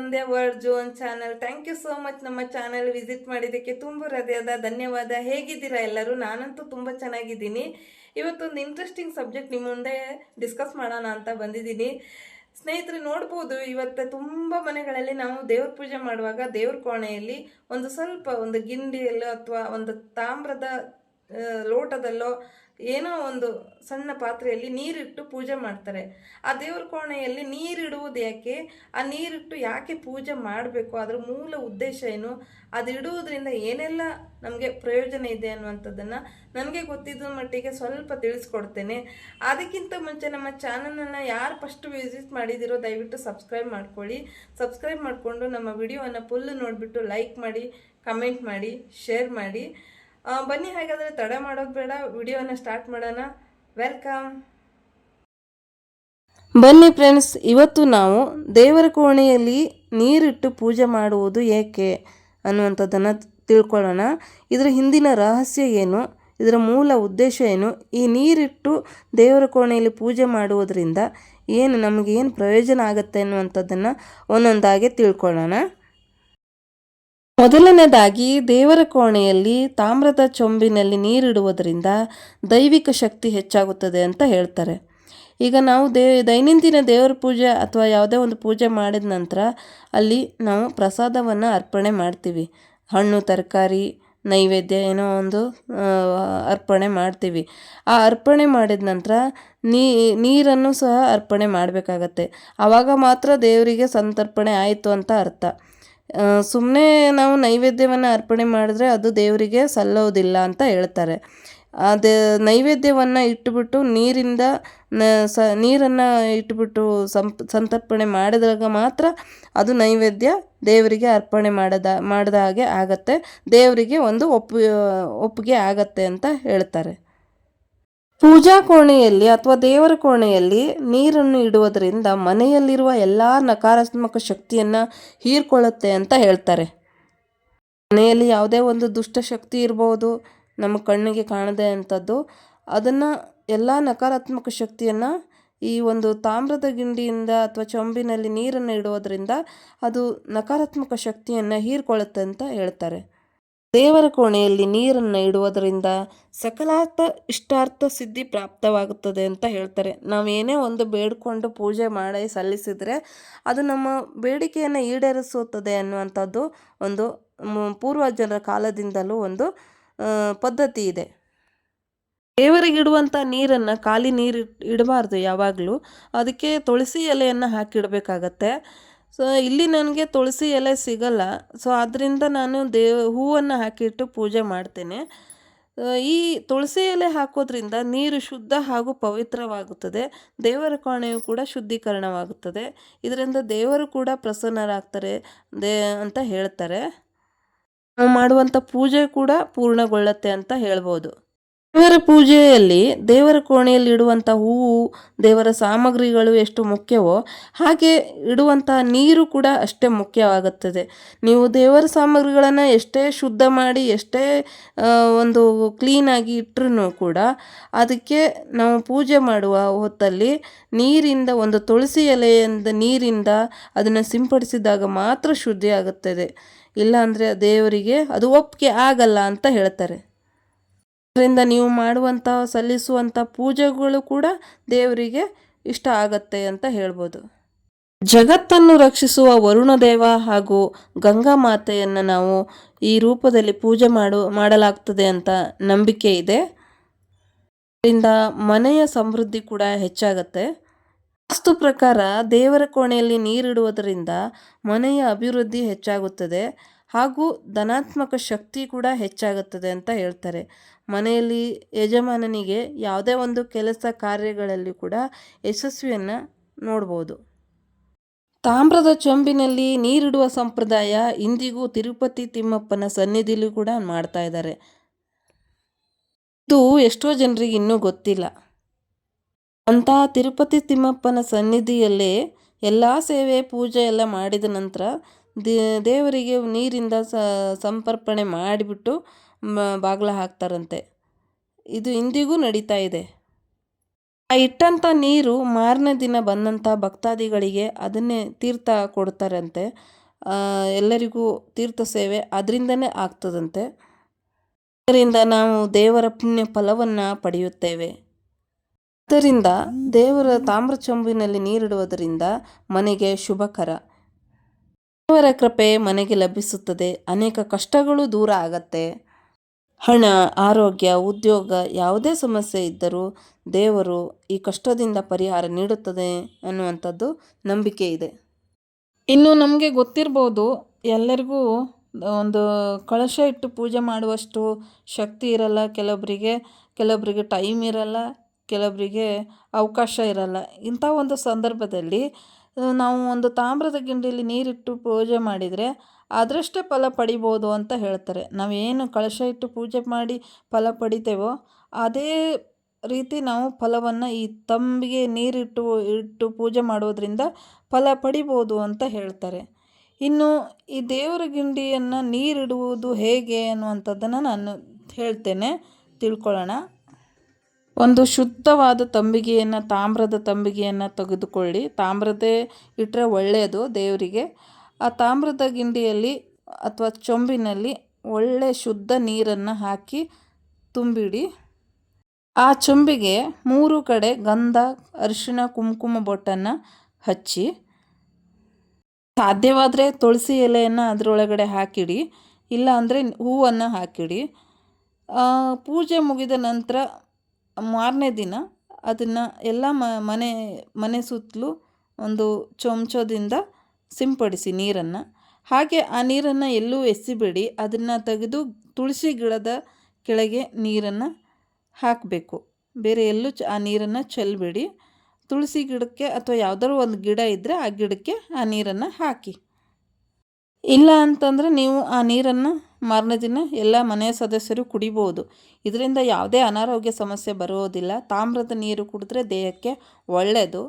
Sandhya world zone channel. Thank you so much ನಮ್ಮ channel visit ಮಾಡಿದ್ದಕ್ಕೆ ತುಂಬ ಹೃದಯದ ಧನ್ಯವಾದ. ಹೇಗಿದ್ದೀರಾ ಎಲ್ಲರೂ? ನಾನಂತೂ ತುಂಬ ಚೆನ್ನಾಗಿದ್ದೀನಿ. ಇವತ್ತೊಂದು ಇಂಟ್ರೆಸ್ಟಿಂಗ್ ಸಬ್ಜೆಕ್ಟ್ ನಿಮ್ಮ ಮುಂದೆ ಡಿಸ್ಕಸ್ ಮಾಡೋಣ ಅಂತ ಬಂದಿದ್ದೀನಿ. ಸ್ನೇಹಿತರೆ, ನೋಡ್ಬೋದು ಇವತ್ತು ತುಂಬ ಮನೆಗಳಲ್ಲಿ ನಾವು ದೇವ್ರ ಪೂಜೆ ಮಾಡುವಾಗ ದೇವ್ರ ಕೋಣೆಯಲ್ಲಿ ಒಂದು ಗಿಂಡಿಯಲ್ಲೋ ಅಥವಾ ಒಂದು ತಾಮ್ರದ ಲೋಟದಲ್ಲೋ ಏನೋ ಒಂದು ಸಣ್ಣ ಪಾತ್ರೆಯಲ್ಲಿ ನೀರಿಟ್ಟು ಪೂಜೆ ಮಾಡ್ತಾರೆ. ಆ ದೇವ್ರ ಕೋಣೆಯಲ್ಲಿ ನೀರಿಡುವುದು ಯಾಕೆ, ಆ ನೀರಿಟ್ಟು ಯಾಕೆ ಪೂಜೆ ಮಾಡಬೇಕು, ಅದರ ಮೂಲ ಉದ್ದೇಶ ಏನು, ಅದು ಇಡುವುದರಿಂದ ಏನೆಲ್ಲ ನಮಗೆ ಪ್ರಯೋಜನ ಇದೆ ಅನ್ನುವಂಥದ್ದನ್ನು ನನಗೆ ಗೊತ್ತಿದ್ದ ಮಟ್ಟಿಗೆ ಸ್ವಲ್ಪ ತಿಳಿಸ್ಕೊಡ್ತೇನೆ. ಅದಕ್ಕಿಂತ ಮುಂಚೆ ನಮ್ಮ ಚಾನಲನ್ನು ಯಾರು ಫಸ್ಟ್ ವಿಸಿಟ್ ಮಾಡಿದಿರೋ ದಯವಿಟ್ಟು ಸಬ್ಸ್ಕ್ರೈಬ್ ಮಾಡ್ಕೊಳ್ಳಿ. ಸಬ್ಸ್ಕ್ರೈಬ್ ಮಾಡಿಕೊಂಡು ನಮ್ಮ ವಿಡಿಯೋವನ್ನು ಫುಲ್ಲು ನೋಡಿಬಿಟ್ಟು ಲೈಕ್ ಮಾಡಿ, ಕಮೆಂಟ್ ಮಾಡಿ, ಶೇರ್ ಮಾಡಿ. ಬನ್ನಿ, ಹಾಗಾದರೆ ತಡ ಮಾಡೋದು ಬೇಡ, ವಿಡಿಯೋನ ಸ್ಟಾರ್ಟ್ ಮಾಡೋಣ. ವೆಲ್ಕಮ್. ಬನ್ನಿ ಫ್ರೆಂಡ್ಸ್, ಇವತ್ತು ನಾವು ದೇವರ ಕೋಣೆಯಲ್ಲಿ ನೀರಿಟ್ಟು ಪೂಜೆ ಮಾಡುವುದು ಏಕೆ ಅನ್ನುವಂಥದ್ದನ್ನು ತಿಳ್ಕೊಳ್ಳೋಣ. ಇದರ ಹಿಂದಿನ ರಹಸ್ಯ ಏನು, ಇದರ ಮೂಲ ಉದ್ದೇಶ ಏನು, ಈ ನೀರಿಟ್ಟು ದೇವರ ಕೋಣೆಯಲ್ಲಿ ಪೂಜೆ ಮಾಡುವುದರಿಂದ ನಮಗೇನು ಪ್ರಯೋಜನ ಆಗುತ್ತೆ ಅನ್ನುವಂಥದ್ದನ್ನು ಒಂದೊಂದಾಗಿ ತಿಳ್ಕೊಳ್ಳೋಣ. ಮೊದಲನೇದಾಗಿ, ದೇವರ ಕೋಣೆಯಲ್ಲಿ ತಾಮ್ರದ ಚೊಂಬಿನಲ್ಲಿ ನೀರಿಡುವುದರಿಂದ ದೈವಿಕ ಶಕ್ತಿ ಹೆಚ್ಚಾಗುತ್ತದೆ ಅಂತ ಹೇಳ್ತಾರೆ. ಈಗ ನಾವು ದೈನಂದಿನ ದೇವರ ಪೂಜೆ ಅಥವಾ ಯಾವುದೇ ಒಂದು ಪೂಜೆ ಮಾಡಿದ ನಂತರ ಅಲ್ಲಿ ನಾವು ಪ್ರಸಾದವನ್ನು ಅರ್ಪಣೆ ಮಾಡ್ತೀವಿ. ಹಣ್ಣು, ತರಕಾರಿ, ನೈವೇದ್ಯ ಏನೋ ಒಂದು ಅರ್ಪಣೆ ಮಾಡ್ತೀವಿ. ಆ ಅರ್ಪಣೆ ಮಾಡಿದ ನಂತರ ನೀರನ್ನು ಸಹ ಅರ್ಪಣೆ ಮಾಡಬೇಕಾಗತ್ತೆ. ಆವಾಗ ಮಾತ್ರ ದೇವರಿಗೆ ಸಂತರ್ಪಣೆ ಆಯಿತು ಅಂತ ಅರ್ಥ. ಸುಮ್ಮನೆ ನಾವು ನೈವೇದ್ಯವನ್ನು ಅರ್ಪಣೆ ಮಾಡಿದ್ರೆ ಅದು ದೇವರಿಗೆ ಸಲ್ಲೋದಿಲ್ಲ ಅಂತ ಹೇಳ್ತಾರೆ. ಅದು ನೈವೇದ್ಯವನ್ನು ಇಟ್ಟುಬಿಟ್ಟು ನೀರನ್ನು ಇಟ್ಟುಬಿಟ್ಟು ಸಂತರ್ಪಣೆ ಮಾಡಿದಾಗ ಮಾತ್ರ ಅದು ನೈವೇದ್ಯ ದೇವರಿಗೆ ಅರ್ಪಣೆ ಮಾಡಿದ ಹಾಗೆ ಆಗತ್ತೆ, ದೇವರಿಗೆ ಒಂದು ಒಪ್ಪಿಗೆ ಆಗತ್ತೆ ಅಂತ ಹೇಳ್ತಾರೆ. ಪೂಜಾ ಕೋಣೆಯಲ್ಲಿ ಅಥವಾ ದೇವರ ಕೋಣೆಯಲ್ಲಿ ನೀರನ್ನು ಇಡುವುದರಿಂದ ಮನೆಯಲ್ಲಿರುವ ಎಲ್ಲ ನಕಾರಾತ್ಮಕ ಶಕ್ತಿಯನ್ನು ಹೀರ್ಕೊಳ್ಳುತ್ತೆ ಅಂತ ಹೇಳ್ತಾರೆ. ಮನೆಯಲ್ಲಿ ಯಾವುದೇ ಒಂದು ದುಷ್ಟಶಕ್ತಿ ಇರ್ಬೋದು, ನಮ್ಮ ಕಣ್ಣಿಗೆ ಕಾಣದೆ ಅಂಥದ್ದು, ಅದನ್ನು ಎಲ್ಲ ನಕಾರಾತ್ಮಕ ಶಕ್ತಿಯನ್ನು ಈ ಒಂದು ತಾಮ್ರದ ಗಿಂಡಿಯಿಂದ ಅಥವಾ ಚೊಂಬಿನಲ್ಲಿ ನೀರನ್ನು ಇಡುವುದರಿಂದ ಅದು ನಕಾರಾತ್ಮಕ ಶಕ್ತಿಯನ್ನು ಹೀರ್ಕೊಳ್ಳುತ್ತೆ ಅಂತ ಹೇಳ್ತಾರೆ. ದೇವರ ಕೋಣೆಯಲ್ಲಿ ನೀರನ್ನು ಇಡುವುದರಿಂದ ಸಕಲಾರ್ಥ ಇಷ್ಟಾರ್ಥ ಸಿದ್ಧಿ ಪ್ರಾಪ್ತವಾಗುತ್ತದೆ ಅಂತ ಹೇಳ್ತಾರೆ. ನಾವೇನೇ ಒಂದು ಬೇಡಿಕೊಂಡು ಪೂಜೆ ಮಾಡಿ ಸಲ್ಲಿಸಿದರೆ ಅದು ನಮ್ಮ ಬೇಡಿಕೆಯನ್ನು ಈಡೇರಿಸುತ್ತದೆ ಅನ್ನುವಂಥದ್ದು ಒಂದು ಪೂರ್ವಜರ ಕಾಲದಿಂದಲೂ ಒಂದು ಪದ್ಧತಿ ಇದೆ. ದೇವರಿಗಿಡುವಂಥ ನೀರನ್ನು ಖಾಲಿ ನೀರು ಇಡಬಾರ್ದು ಯಾವಾಗಲೂ. ಅದಕ್ಕೆ ತುಳಸಿ ಎಲೆಯನ್ನು ಹಾಕಿಡಬೇಕಾಗತ್ತೆ. ಸೊ ಇಲ್ಲಿ ನನಗೆ ತುಳಸಿ ಎಲೆ ಸಿಗಲ್ಲ, ಸೊ ಆದ್ದರಿಂದ ನಾನು ಹೂವನ್ನು ಹಾಕಿಟ್ಟು ಪೂಜೆ ಮಾಡ್ತೇನೆ. ಈ ತುಳಸಿ ಎಲೆ ಹಾಕೋದ್ರಿಂದ ನೀರು ಶುದ್ಧ ಹಾಗೂ ಪವಿತ್ರವಾಗುತ್ತದೆ. ದೇವರ ಕೋಣೆಯು ಕೂಡ ಶುದ್ಧೀಕರಣವಾಗುತ್ತದೆ. ಇದರಿಂದ ದೇವರು ಕೂಡ ಪ್ರಸನ್ನರಾಗ್ತಾರೆ ಅಂತ ಹೇಳ್ತಾರೆ. ನಾವು ಮಾಡುವಂಥ ಪೂಜೆ ಕೂಡ ಪೂರ್ಣಗೊಳ್ಳುತ್ತೆ ಅಂತ ಹೇಳ್ಬೋದು. ದೇವರ ಪೂಜೆಯಲ್ಲಿ ದೇವರ ಕೋಣೆಯಲ್ಲಿ ಇಡುವಂಥ ಹೂವು, ದೇವರ ಸಾಮಗ್ರಿಗಳು ಎಷ್ಟು ಮುಖ್ಯವೋ ಹಾಗೆ ಇಡುವಂಥ ನೀರು ಕೂಡ ಅಷ್ಟೇ ಮುಖ್ಯವಾಗುತ್ತದೆ. ನೀವು ದೇವರ ಸಾಮಗ್ರಿಗಳನ್ನು ಎಷ್ಟೇ ಶುದ್ಧ ಮಾಡಿ ಎಷ್ಟೇ ಒಂದು ಕ್ಲೀನಾಗಿ ಇಟ್ಟರೂ ಕೂಡ ಅದಕ್ಕೆ ನಾವು ಪೂಜೆ ಮಾಡುವ ಹೊತ್ತಲ್ಲಿ ನೀರಿಂದ, ಒಂದು ತುಳಸಿ ಎಲೆಯಿಂದ ನೀರಿಂದ ಅದನ್ನು ಸಿಂಪಡಿಸಿದಾಗ ಮಾತ್ರ ಶುದ್ಧಿ ಆಗುತ್ತದೆ. ಇಲ್ಲಾಂದರೆ ದೇವರಿಗೆ ಅದು ಒಪ್ಪಿಗೆ ಆಗಲ್ಲ ಅಂತ ಹೇಳ್ತಾರೆ. ಅದರಿಂದ ನೀವು ಸಲ್ಲಿಸುವಂಥ ಪೂಜೆಗಳು ಕೂಡ ದೇವರಿಗೆ ಇಷ್ಟ ಆಗತ್ತೆ ಅಂತ ಹೇಳ್ಬೋದು. ಜಗತ್ತನ್ನು ರಕ್ಷಿಸುವ ವರುಣದೇವ ಹಾಗೂ ಗಂಗಾ ಮಾತೆಯನ್ನು ನಾವು ಈ ರೂಪದಲ್ಲಿ ಪೂಜೆ ಮಾಡಲಾಗ್ತದೆ ಅಂತ ನಂಬಿಕೆ ಇದೆ. ಇದರಿಂದ ಮನೆಯ ಸಮೃದ್ಧಿ ಕೂಡ ಹೆಚ್ಚಾಗತ್ತೆ. ವಾಸ್ತು ಪ್ರಕಾರ ದೇವರ ಕೋಣೆಯಲ್ಲಿ ನೀರಿಡುವುದರಿಂದ ಮನೆಯ ಅಭಿವೃದ್ಧಿ ಹೆಚ್ಚಾಗುತ್ತದೆ ಹಾಗೂ ಧನಾತ್ಮಕ ಶಕ್ತಿ ಕೂಡ ಹೆಚ್ಚಾಗುತ್ತದೆ ಅಂತ ಹೇಳ್ತಾರೆ. ಮನೆಯಲ್ಲಿ ಯಜಮಾನನಿಗೆ ಯಾವುದೇ ಒಂದು ಕೆಲಸ ಕಾರ್ಯಗಳಲ್ಲಿ ಕೂಡ ಯಶಸ್ವಿಯನ್ನು ನೋಡ್ಬೋದು. ತಾಮ್ರದ ಚೊಂಬಿನಲ್ಲಿ ನೀರಿಡುವ ಸಂಪ್ರದಾಯ ಇಂದಿಗೂ ತಿರುಪತಿ ತಿಮ್ಮಪ್ಪನ ಸನ್ನಿಧಿಯಲ್ಲಿ ಕೂಡ ಮಾಡ್ತಾ ಇದ್ದಾರೆ. ಇದು ಎಷ್ಟೋ ಜನರಿಗೆ ಇನ್ನೂ ಗೊತ್ತಿಲ್ಲ. ಅಂತಹ ತಿರುಪತಿ ತಿಮ್ಮಪ್ಪನ ಸನ್ನಿಧಿಯಲ್ಲೇ ಎಲ್ಲ ಸೇವೆ ಪೂಜೆ ಎಲ್ಲ ಮಾಡಿದ ನಂತರ ದೇವರಿಗೆ ನೀರಿಂದ ಸಂಪರ್ಪಣೆ ಮಾಡಿಬಿಟ್ಟು ಬಾಗಿಲ ಹಾಕ್ತಾರಂತೆ. ಇದು ಇಂದಿಗೂ ನಡೀತಾ ಇದೆ. ಆ ಇಟ್ಟಂಥ ನೀರು ಮಾರನೇ ದಿನ ಬಂದಂಥ ಭಕ್ತಾದಿಗಳಿಗೆ ಅದನ್ನೇ ತೀರ್ಥ ಕೊಡ್ತಾರಂತೆ. ಎಲ್ಲರಿಗೂ ತೀರ್ಥ ಸೇವೆ ಅದರಿಂದನೇ ಆಗ್ತದಂತೆ. ಅದರಿಂದ ನಾವು ದೇವರ ಪುಣ್ಯ ಫಲವನ್ನು ಪಡೆಯುತ್ತೇವೆ. ಆದ್ದರಿಂದ ದೇವರ ತಾಮ್ರ ಚೊಂಬಿನಲ್ಲಿ ನೀರಿಡುವುದರಿಂದ ಮನೆಗೆ ಶುಭಕರ. ದೇವರ ಕೃಪೆ ಮನೆಗೆ ಲಭಿಸುತ್ತದೆ. ಅನೇಕ ಕಷ್ಟಗಳು ದೂರ ಆಗತ್ತೆ. ಹಣ, ಆರೋಗ್ಯ, ಉದ್ಯೋಗ ಯಾವುದೇ ಸಮಸ್ಯೆ ಇದ್ದರೂ ದೇವರು ಈ ಕಷ್ಟದಿಂದ ಪರಿಹಾರ ನೀಡುತ್ತದೆ ಅನ್ನುವಂಥದ್ದು ನಂಬಿಕೆ ಇದೆ. ಇನ್ನು ನಮಗೆ ಗೊತ್ತಿರ್ಬೋದು, ಎಲ್ಲರಿಗೂ ಒಂದು ಕಳಶ ಇಟ್ಟು ಪೂಜೆ ಮಾಡುವಷ್ಟು ಶಕ್ತಿ ಇರಲ್ಲ. ಕೆಲವೊಬ್ಬರಿಗೆ ಟೈಮ್ ಇರಲ್ಲ, ಕೆಲವೊಬ್ಬರಿಗೆ ಅವಕಾಶ ಇರಲ್ಲ. ಇಂಥ ಒಂದು ಸಂದರ್ಭದಲ್ಲಿ ನಾವು ಒಂದು ತಾಮ್ರದ ಗಿಂಡಿಯಲ್ಲಿ ನೀರಿಟ್ಟು ಪೂಜೆ ಮಾಡಿದರೆ ಅದರಷ್ಟೇ ಫಲ ಪಡಿಬೋದು ಅಂತ ಹೇಳ್ತಾರೆ. ನಾವೇನು ಕಳಶ ಇಟ್ಟು ಪೂಜೆ ಮಾಡಿ ಫಲ ಪಡಿತೇವೋ ಅದೇ ರೀತಿ ನಾವು ಫಲವನ್ನು ಈ ತಂಬಿಗೆ ಇಟ್ಟು ಪೂಜೆ ಮಾಡೋದ್ರಿಂದ ಫಲ ಪಡಿಬೋದು ಅಂತ ಹೇಳ್ತಾರೆ. ಇನ್ನು ಈ ದೇವರ ಗಿಂಡಿಯನ್ನು ನೀರಿಡುವುದು ಹೇಗೆ ಅನ್ನುವಂಥದ್ದನ್ನು ನಾನು ಹೇಳ್ತೇನೆ, ತಿಳ್ಕೊಳ್ಳೋಣ. ಒಂದು ಶುದ್ಧವಾದ ತಾಮ್ರದ ತಂಬಿಗೆಯನ್ನು ತೆಗೆದುಕೊಳ್ಳಿ. ತಾಮ್ರದೇ ಇಟ್ಟರೆ ಒಳ್ಳೆಯದು ದೇವರಿಗೆ. ಆ ತಾಮ್ರದ ಗಿಂಡಿಯಲ್ಲಿ ಅಥವಾ ಚೊಂಬಿನಲ್ಲಿ ಒಳ್ಳೆಯ ಶುದ್ಧ ನೀರನ್ನು ಹಾಕಿ ತುಂಬಿಡಿ. ಆ ಚೊಂಬಿಗೆ 3 ಕಡೆ ಗಂಧ, ಅರಿಶಿಣ, ಕುಂಕುಮ ಬೊಟ್ಟನ್ನು ಹಚ್ಚಿ, ಸಾಧ್ಯವಾದರೆ ತುಳಸಿ ಎಲೆಯನ್ನು ಅದರೊಳಗಡೆ ಹಾಕಿಡಿ, ಇಲ್ಲ ಅಂದರೆ ಹೂವನ್ನು ಹಾಕಿಡಿ. ಪೂಜೆ ಮುಗಿದ ನಂತರ ಮಾರನೇ ದಿನ ಅದನ್ನು ಎಲ್ಲ ಮನೆ ಸುತ್ತಲೂ ಒಂದು ಚಮಚದಿಂದ ಸಿಂಪಡಿಸಿ ನೀರನ್ನು. ಹಾಗೆ ಆ ನೀರನ್ನು ಎಲ್ಲೂ ಎಸಿಬೇಡಿ. ಅದನ್ನು ತೆಗೆದು ತುಳಸಿ ಗಿಡದ ಕೆಳಗೆ ನೀರನ್ನು ಹಾಕಬೇಕು. ಬೇರೆ ಎಲ್ಲೂ ಆ ನೀರನ್ನು ಚೆಲ್ಲಬೇಡಿ. ತುಳಸಿ ಗಿಡಕ್ಕೆ ಅಥವಾ ಯಾವುದಾದ್ರು ಒಂದು ಗಿಡ ಇದ್ದರೆ ಆ ಗಿಡಕ್ಕೆ ಆ ನೀರನ್ನು ಹಾಕಿ. ಇಲ್ಲ ಅಂತಂದರೆ ನೀವು ಆ ನೀರನ್ನು ಮಾರನೇ ದಿನ ಎಲ್ಲ ಮನೆಯ ಸದಸ್ಯರು ಕುಡಿಬೋದು. ಇದರಿಂದ ಯಾವುದೇ ಅನಾರೋಗ್ಯ ಸಮಸ್ಯೆ ಬರೋದಿಲ್ಲ. ತಾಮ್ರದ ನೀರು ಕುಡಿದ್ರೆ ದೇಹಕ್ಕೆ ಒಳ್ಳೆಯದು.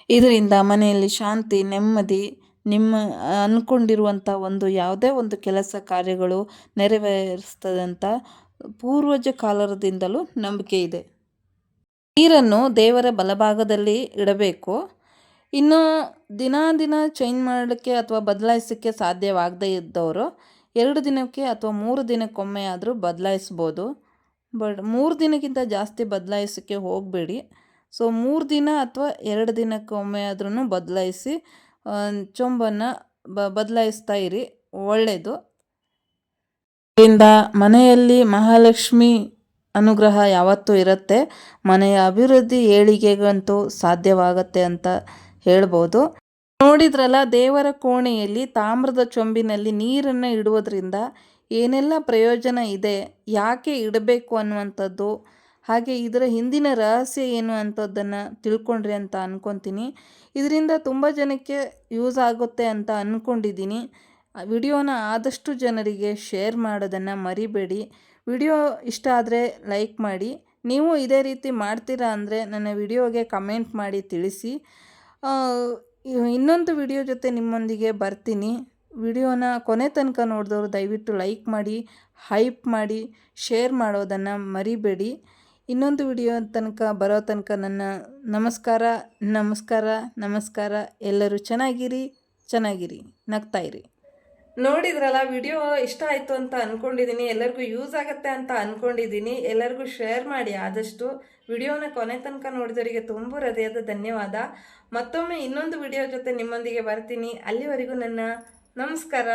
ಇದರಿಂದ ಮನೆಯಲ್ಲಿ ಶಾಂತಿ, ನೆಮ್ಮದಿ, ನಿಮ್ಮ ಅಂದ್ಕೊಂಡಿರುವಂಥ ಯಾವುದೇ ಒಂದು ಕೆಲಸ ಕಾರ್ಯಗಳು ನೆರವೇರಿಸ್ತದಂತ ಪೂರ್ವಜ ಕಾಲದಿಂದಲೂ ನಂಬಿಕೆ ಇದೆ. ನೀರನ್ನು ದೇವರ ಬಲಭಾಗದಲ್ಲಿ ಇಡಬೇಕು. ಇನ್ನು ದಿನ ಚೇಂಜ್ ಮಾಡಲಿಕ್ಕೆ ಅಥವಾ ಬದಲಾಯಿಸೋಕ್ಕೆ ಸಾಧ್ಯವಾಗದೇ ಇದ್ದವರು 2 ದಿನಕ್ಕೆ ಅಥವಾ 3 ದಿನಕ್ಕೊಮ್ಮೆ ಆದರೂ ಬದಲಾಯಿಸ್ಬೋದು. ಬಟ್ 3 ದಿನಕ್ಕಿಂತ ಜಾಸ್ತಿ ಬದಲಾಯಿಸೋಕ್ಕೆ ಹೋಗಬೇಡಿ. ಸೊ 3 ದಿನ ಅಥವಾ 2 ದಿನಕ್ಕೊಮ್ಮೆ ಆದ್ರೂ ಬದಲಾಯಿಸಿ ಚೊಂಬನ್ನು ಬದಲಾಯಿಸ್ತಾ ಇರಿ, ಒಳ್ಳೆಯದು. ಇದರಿಂದ ಮನೆಯಲ್ಲಿ ಮಹಾಲಕ್ಷ್ಮಿ ಅನುಗ್ರಹ ಯಾವತ್ತೂ ಇರುತ್ತೆ. ಮನೆಯ ಅಭಿವೃದ್ಧಿ ಏಳಿಗೆಗಂತೂ ಸಾಧ್ಯವಾಗತ್ತೆ ಅಂತ ಹೇಳ್ಬೋದು. ನೋಡಿದ್ರಲ್ಲ, ದೇವರ ಕೋಣೆಯಲ್ಲಿ ತಾಮ್ರದ ಚೊಂಬಿನಲ್ಲಿ ನೀರನ್ನು ಇಡುವುದರಿಂದ ಏನೆಲ್ಲ ಪ್ರಯೋಜನ ಇದೆ, ಯಾಕೆ ಇಡಬೇಕು ಅನ್ನುವಂಥದ್ದು, ಹಾಗೆ ಇದರ ಹಿಂದಿನ ರಹಸ್ಯ ಏನು ಅಂಥದ್ದನ್ನು ತಿಳ್ಕೊಂಡ್ರಿ ಅಂತ ಅಂದ್ಕೊತೀನಿ. ಇದರಿಂದ ತುಂಬ ಜನಕ್ಕೆ ಯೂಸ್ ಆಗುತ್ತೆ ಅಂತ ಅಂದ್ಕೊಂಡಿದ್ದೀನಿ. ವಿಡಿಯೋನ ಆದಷ್ಟು ಜನರಿಗೆ ಶೇರ್ ಮಾಡೋದನ್ನು ಮರಿಬೇಡಿ. ವಿಡಿಯೋ ಇಷ್ಟ ಆದರೆ ಲೈಕ್ ಮಾಡಿ. ನೀವು ಇದೇ ರೀತಿ ಮಾಡ್ತೀರಾ ಅಂದರೆ ನನ್ನ ವಿಡಿಯೋಗೆ ಕಮೆಂಟ್ ಮಾಡಿ ತಿಳಿಸಿ. ಇನ್ನೊಂದು ವಿಡಿಯೋ ಜೊತೆ ನಿಮ್ಮೊಂದಿಗೆ ಬರ್ತೀನಿ. ವಿಡಿಯೋನ ಕೊನೆ ತನಕ ನೋಡಿದವರು ದಯವಿಟ್ಟು ಲೈಕ್ ಮಾಡಿ, ಹೈಪ್ ಮಾಡಿ, ಶೇರ್ ಮಾಡೋದನ್ನು ಮರಿಬೇಡಿ. ಇನ್ನೊಂದು ವಿಡಿಯೋ ಬರೋ ತನಕ ನನ್ನ ನಮಸ್ಕಾರ. ಎಲ್ಲರೂ ಚೆನ್ನಾಗಿರಿ, ನಗ್ತಾಯಿರಿ. ನೋಡಿದ್ರಲ್ಲ, ವಿಡಿಯೋ ಇಷ್ಟ ಆಯಿತು ಅಂತ ಅಂದ್ಕೊಂಡಿದ್ದೀನಿ. ಎಲ್ಲರಿಗೂ ಯೂಸ್ ಆಗುತ್ತೆ ಅಂತ ಅಂದ್ಕೊಂಡಿದ್ದೀನಿ. ಎಲ್ಲರಿಗೂ ಶೇರ್ ಮಾಡಿ ಆದಷ್ಟು. ವಿಡಿಯೋನ ಕೊನೆ ತನಕ ನೋಡಿದವರಿಗೆ ತುಂಬ ಹೃದಯದ ಧನ್ಯವಾದ. ಮತ್ತೊಮ್ಮೆ ಇನ್ನೊಂದು ವಿಡಿಯೋ ಜೊತೆ ನಿಮ್ಮೊಂದಿಗೆ ಬರ್ತೀನಿ. ಅಲ್ಲಿವರೆಗೂ ನನ್ನ ನಮಸ್ಕಾರ.